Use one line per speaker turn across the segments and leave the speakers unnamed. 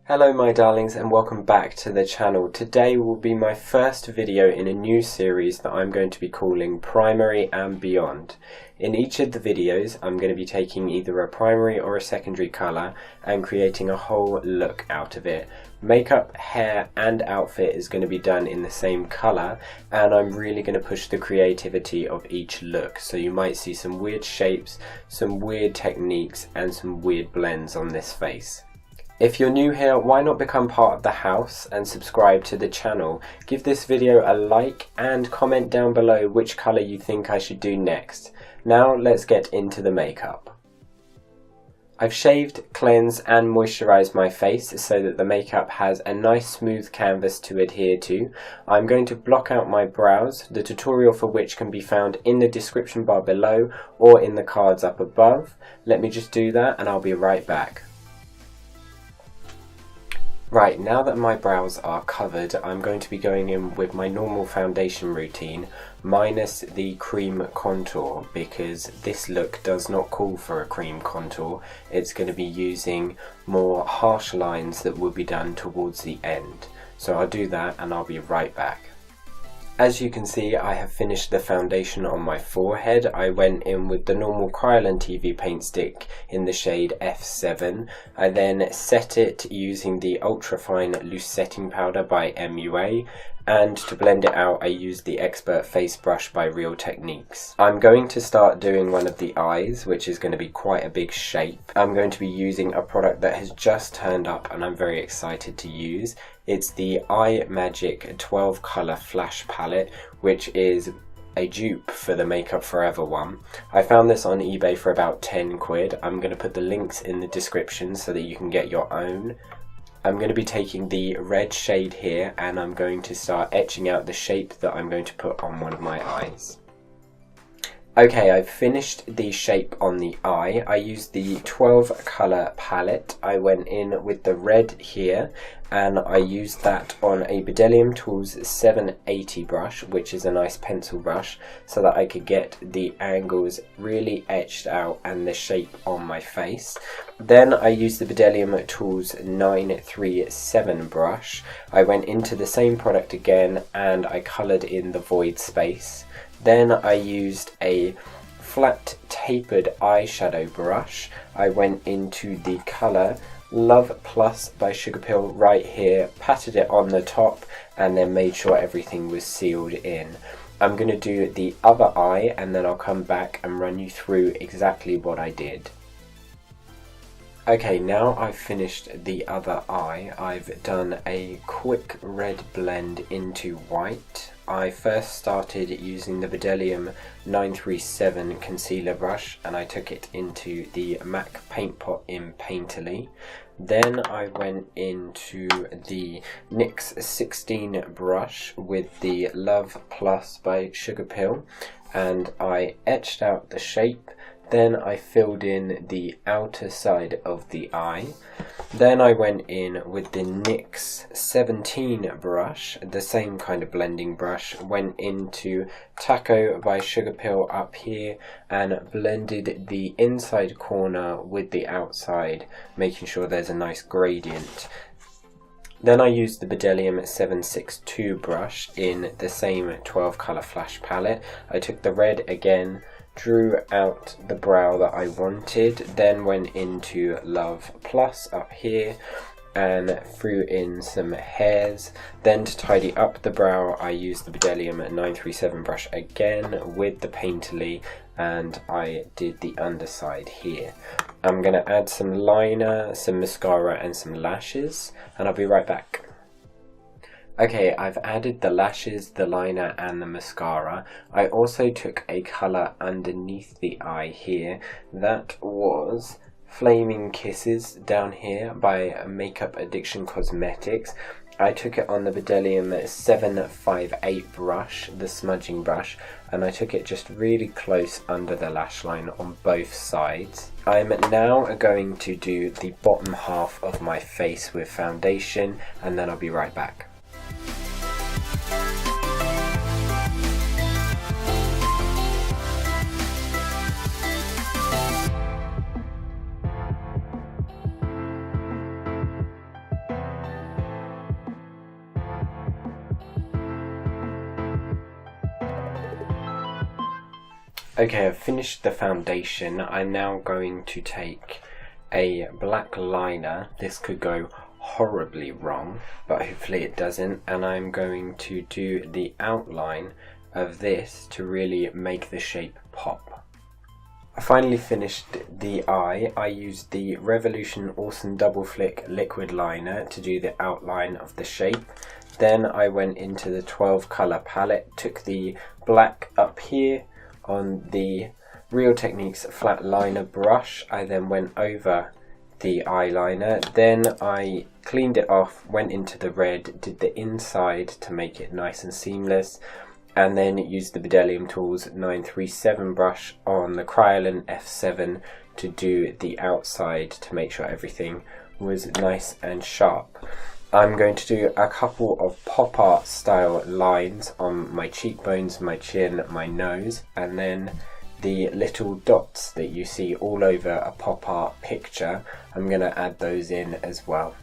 Hello my darlings and welcome back to the channel. Today will be my first video in a new series that I'm going to be calling Primary and Beyond. In each of the videos I'm going to be taking either a primary or a secondary colour and creating a whole look out of it. Makeup, hair and outfit is going to be done in the same colour, and I'm really going to push the creativity of each look. So you might see some weird shapes, some weird techniques and some weird blends on this face. If you're new here, why not become part of the house and subscribe to the channel? Give this video a like and comment down below which colour you think I should do next. Now let's get into the makeup. I've shaved, cleansed and moisturised my face so that the makeup has a nice smooth canvas to adhere to. I'm going to block out my brows, the tutorial for which can be found in the description bar below or in the cards up above. Let me just do that and I'll be right back. Right, now that my brows are covered, I'm going to be going in with my normal foundation routine, minus the cream contour, because this look does not call for a cream contour. It's going to be using more harsh lines that will be done towards the end. So I'll do that and I'll be right back. As you can see, I have finished the foundation on my forehead. I went in with the normal Kryolan TV paint stick in the shade F7. I then set it using the ultra-fine loose setting powder by MUA, and to blend it out I used the Expert Face Brush by Real Techniques. I'm going to start doing one of the eyes, which is going to be quite a big shape. I'm going to be using a product that has just turned up and I'm very excited to use. It's the iMagic 12 colour flash palette, which is a dupe for the Makeup Forever one. I found this on eBay for about 10 quid. I'm going to put the links in the description so that you can get your own. I'm going to be taking the red shade here and I'm going to start etching out the shape that I'm going to put on one of my eyes. Okay, I've finished the shape on the eye. I used the 12 colour palette. I went in with the red here and I used that on a Bdellium Tools 780 brush, which is a nice pencil brush, so that I could get the angles really etched out and the shape on my face. Then I used the Bdellium Tools 937 brush. I went into the same product again and I coloured in the void space. Then I used a flat tapered eyeshadow brush. I went into the colour Love Plus by Sugarpill right here, patted it on the top and then made sure everything was sealed in. I'm going to do the other eye and then I'll come back and run you through exactly what I did. Okay, now I've finished the other eye. I've done a quick red blend into white. I first started using the Bdellium 937 concealer brush and I took it into the MAC Paint Pot in Painterly. Then I went into the NYX 16 brush with the Love Plus by Sugarpill and I etched out the shape. Then I filled in the outer side of the eye. Then I went in with the NYX 17 brush, the same kind of blending brush, went into Tako by Sugarpill up here and blended the inside corner with the outside, making sure there's a nice gradient. Then I used the Bdellium 762 brush in the same 12 colour flash palette. I took the red again, drew out the brow that I wanted, then went into Love Plus up here and threw in some hairs. Then to tidy up the brow I used the Bdellium 937 brush again with the Painterly and I did the underside here. I'm going to add some liner, some mascara and some lashes and I'll be right back. Okay, I've added the lashes, the liner and the mascara. I also took a colour underneath the eye here. That was Flaming Kisses down here by Makeup Addiction Cosmetics. I took it on the Bdellium 758 brush, the smudging brush, and I took it just really close under the lash line on both sides. I'm now going to do the bottom half of my face with foundation and then I'll be right back. Okay, I've finished the foundation. I'm now going to take a black liner. This could go horribly wrong, but hopefully it doesn't, and I'm going to do the outline of this to really make the shape pop. I finally finished the eye. I used the Revolution Awesome Double Flick liquid liner to do the outline of the shape. Then I went into the 12 colour palette, took the black up here on the Real Techniques flat liner brush. I then went over the eyeliner, then I cleaned it off, went into the red, did the inside to make it nice and seamless, and then used the Bdellium Tools 937 brush on the Kryolan F7 to do the outside to make sure everything was nice and sharp. I'm going to do a couple of pop art style lines on my cheekbones, my chin, my nose, and then the little dots that you see all over a pop art picture, I'm going to add those in as well.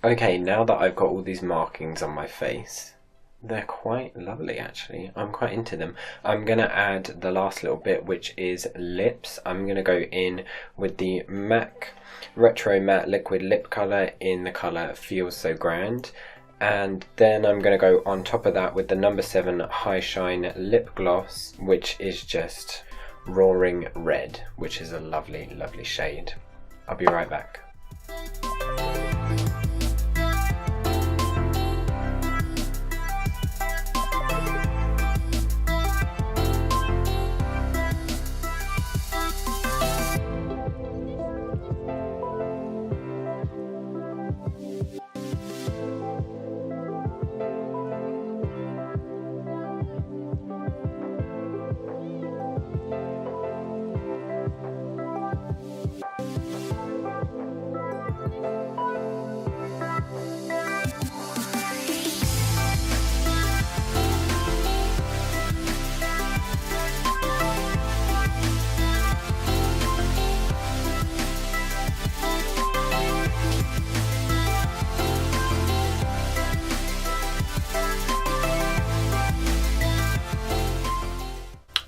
Okay, now that I've got all these markings on my face, they're quite lovely actually. I'm quite into them. I'm going to add the last little bit, which is lips. I'm going to go in with the MAC Retro Matte Liquid Lip Colour in the colour Feels So Grand. And then I'm going to go on top of that with the number 7 High Shine Lip Gloss, which is just Roaring Red, which is a lovely, lovely shade. I'll be right back.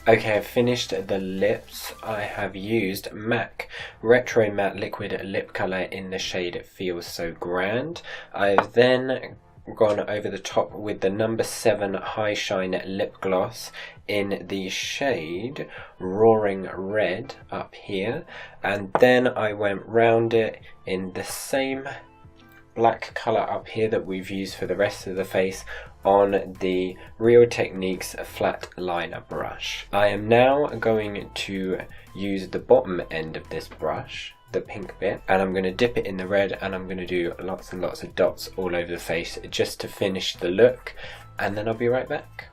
Okay, I've finished the lips. I have used MAC Retro Matte Liquid Lip Colour in the shade Feels So Grand. I've then gone over the top with the number 7 High Shine Lip Gloss in the shade Roaring Red up here. And then I went round it in the same black colour up here that we've used for the rest of the face on the Real Techniques flat liner brush. I am now going to use the bottom end of this brush, the pink bit, and I'm going to dip it in the red, and I'm going to do lots and lots of dots all over the face just to finish the look, and then I'll be right back.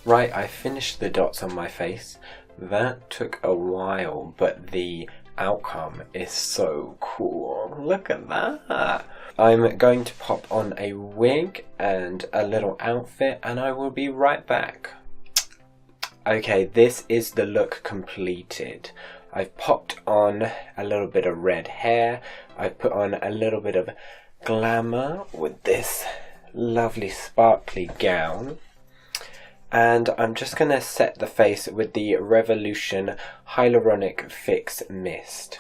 Right, I finished the dots on my face. That took a while, but the outcome is so cool. Look at that. I'm going to pop on a wig and a little outfit, and I will be right back. Okay, this is the look completed. I've popped on a little bit of red hair. I've put on a little bit of glamour with this lovely sparkly gown. And I'm just going to set the face with the Revolution Hyaluronic Fix Mist.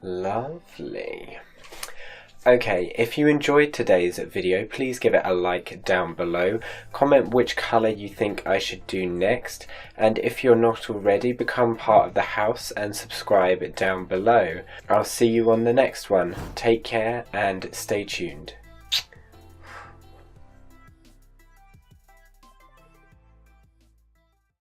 Lovely. Okay, if you enjoyed today's video, please give it a like down below. Comment which colour you think I should do next. And if you're not already, become part of the house and subscribe down below. I'll see you on the next one. Take care and stay tuned.